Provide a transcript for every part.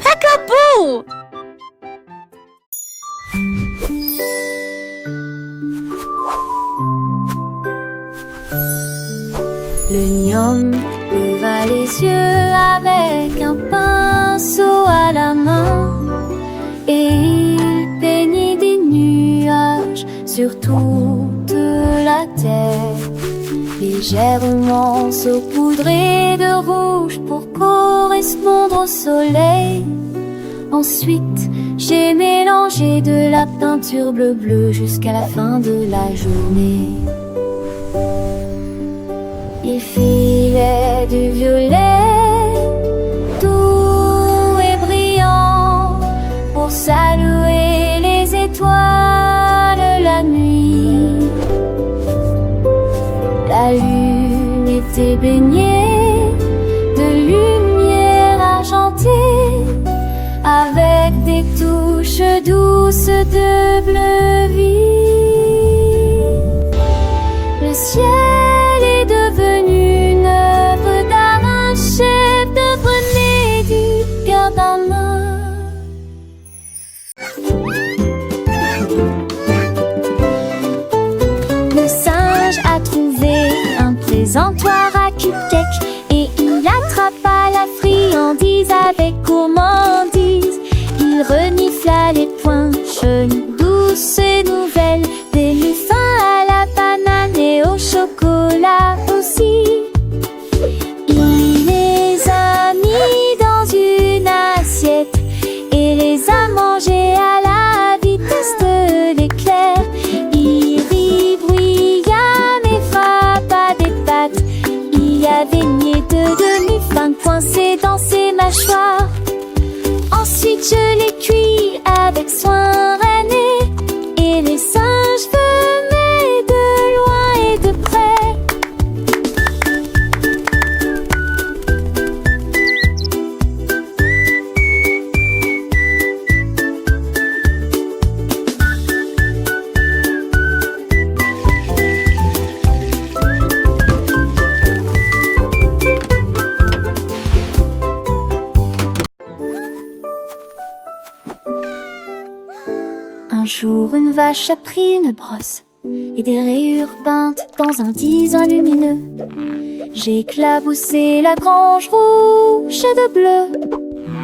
Peekaboo! Le gnome leva les yeux avec un pinceau à la main et il peignit des nuages sur toute la terre, légèrement saupoudrés de rouge pour correspondre au soleil. Ensuite, j'ai mélangé de la peinture bleu-bleu jusqu'à la fin de la journée. Il filait du violet doux et brillant pour saluer les étoiles la nuit. La lune était baignée de lumière argentée avec des touches douces de bleu vif. Le ciel est devenu une œuvre d'art, un chef-d'œuvre né du cœur d'un homme. Le singe a trouvé un présentoir à cupcake et il attrapa la friandise avec gourmandise. Il renifla les poinches douces et nouvelles, des muffins à la banane et au chocolat aussi. Il les a mis dans une assiette et les a mangés à la vitesse de l'éclair. Il rit bruyamment et frappa des pattes. Il y avait une de demi-fin coincée dans ses mâchoires. Ensuite je les cuis avec soin René et les singes venaient de loin et de près. Un jour, une vache a pris une brosse et des rayures peintes dans un divan lumineux. J'ai éclaboussé la grange rouge de bleu.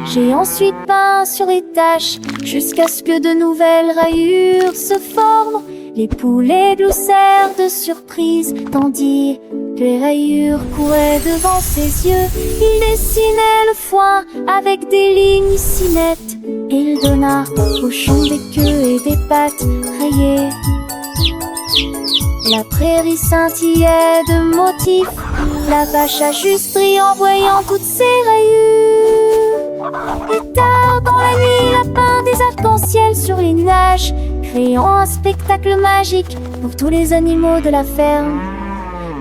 J'ai ensuite peint sur les taches jusqu'à ce que de nouvelles rayures se forment. Les poulets gloussèrent de surprise tandis que les rayures couraient devant ses yeux. Il dessinait le foin avec des lignes si nettes. Il donna au cochon des queues et des pattes rayées. La prairie scintillait de motifs. La vache a juste ri en voyant toutes ces rayures. Et tard dans la nuit, il a peint des arcs-en-ciel sur les nuages, créant un spectacle magique pour tous les animaux de la ferme.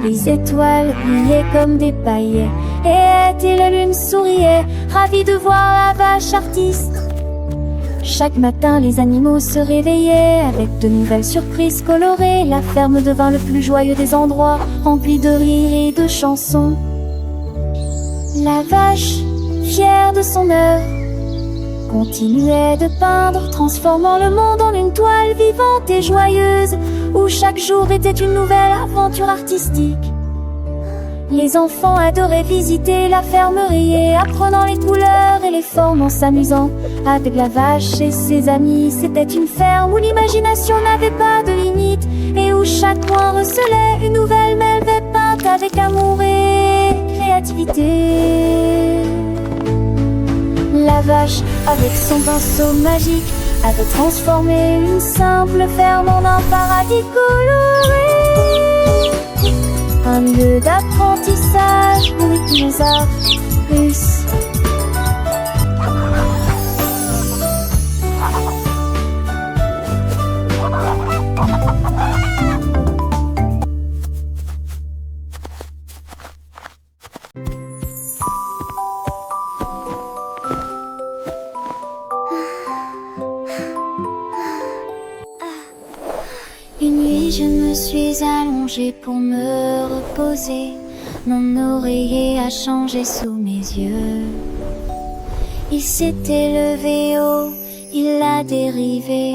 Les étoiles brillaient comme des paillettes et la lune souriait, ravie de voir la vache artiste. Chaque matin, les animaux se réveillaient avec de nouvelles surprises colorées. La ferme devint le plus joyeux des endroits, rempli de rires et de chansons. La vache, fière de son œuvre, continuait de peindre, transformant le monde en une toile vivante et joyeuse, où chaque jour était une nouvelle aventure artistique. Les enfants adoraient visiter la fermerie, apprenant les couleurs et les formes en s'amusant avec la vache et ses amis. C'était une ferme où l'imagination n'avait pas de limite et où chaque coin recelait une nouvelle merveille peinte avec amour et créativité. La vache, avec son pinceau magique, avait transformé une simple ferme en un paradis coloré. Un lieu d'apprentissage pour les arts russes. Une nuit, je me suis allongée pour me reposer. Mon oreiller a changé sous mes yeux. Il s'est élevé haut, il a dérivé,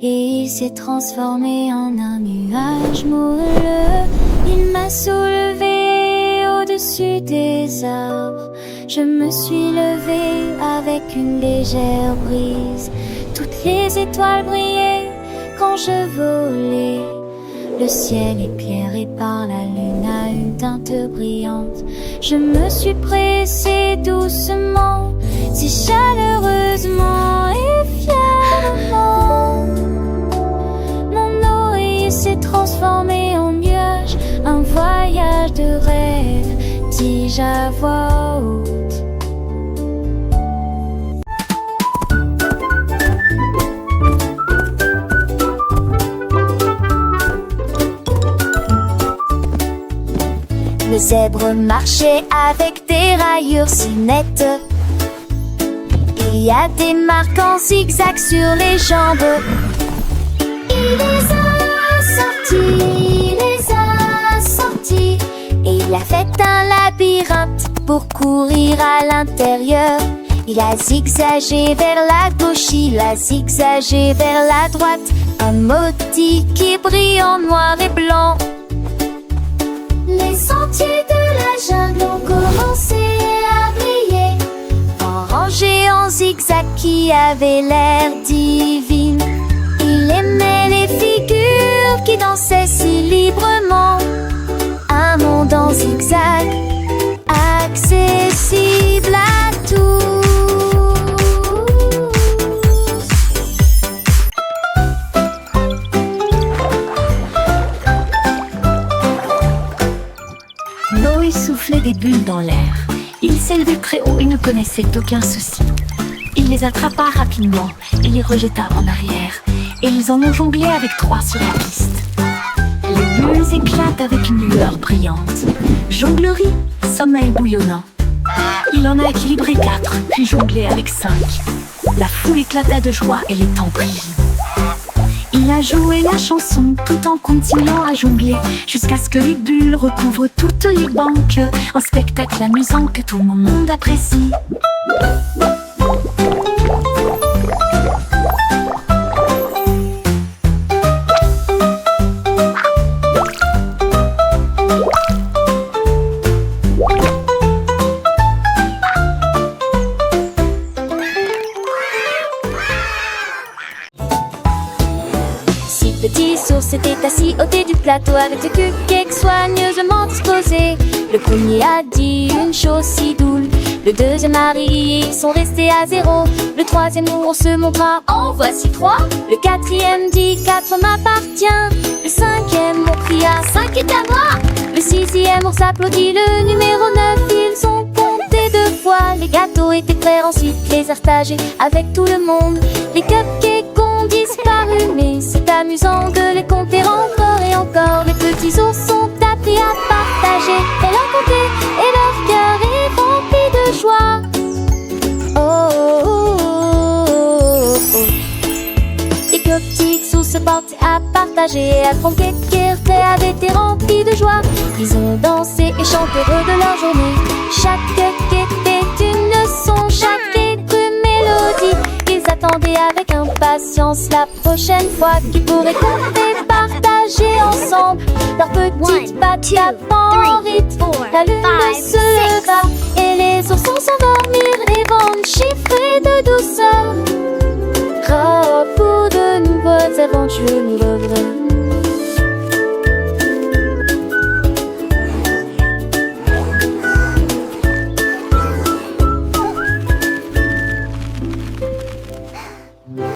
et il s'est transformé en un nuage moelleux. Il m'a soulevé au-dessus des arbres. Je me suis levée avec une légère brise. Toutes les étoiles brillaient quand je volais. Le ciel éclairé par la lune a une teinte brillante. Je me suis pressée doucement, si chaleureusement et fièrement. Mon oreille s'est transformé en nuage, un voyage de rêve, dis-je à voix haute. Le zèbre marchait avec des rayures si nettes. Il y a des marques en zigzag sur les jambes. Il les a sortis, et il a fait un labyrinthe pour courir à l'intérieur. Il a zigzagé vers la gauche, il a zigzagé vers la droite. Un motif qui brille en noir et blanc. Les sentiers de la jungle ont commencé à briller, en rangée, en zigzag qui avaient l'air divine. Il aimait les figures qui dansaient si librement. Un monde en zigzag, accessible à tous. Noé soufflait des bulles dans l'air. Il s'élevait très haut et ne connaissait aucun souci. Il les attrapa rapidement et les rejeta en arrière. Et ils en ont jonglé avec 3 sur la piste. Les bulles éclatent avec une lueur brillante. Jonglerie, sommeil bouillonnant. Il en a équilibré 4, puis jonglé avec 5. La foule éclata de joie et les temps brillent. Il a joué la chanson tout en continuant à jongler, jusqu'à ce que les bulles recouvrent toutes les banques. Un spectacle amusant que tout le monde apprécie. Petit source était assis au thé du plateau avec le cupcake soigneusement disposé. Le premier a dit une chose si doux, le deuxième a ri, ils sont restés à 0. Le troisième ours se montra, en voici 3. Le quatrième dit 4 m'appartient. Le cinquième ours cria 5 est à moi. Le sixième ours applaudit le numéro 9. Ils ont compté 2 fois. Les gâteaux étaient prêts, ensuite les partagés avec tout le monde. Les cupcakes ont disparu, mais c'est amusant de les compter encore et encore. Les petits ours sont appris à partager et leur compter, et leur cœur est rempli de joie. Oh, oh, oh, oh, oh. Les petits ours se portaient à partager et à tronquer, qui avaient été remplis de joie. Ils ont dansé et chanté heureux de leur journée. Chaque cake était une leçon, chaque être une mélodie. Ils attendaient avec impatience la prochaine fois qu'ils pourraient compter, partager ensemble leurs petites pattes tapant en rythme. La lune se leva et les oursons s'endormirent, les vents chiffrés de douceur. Prêts pour de nouvelles aventures.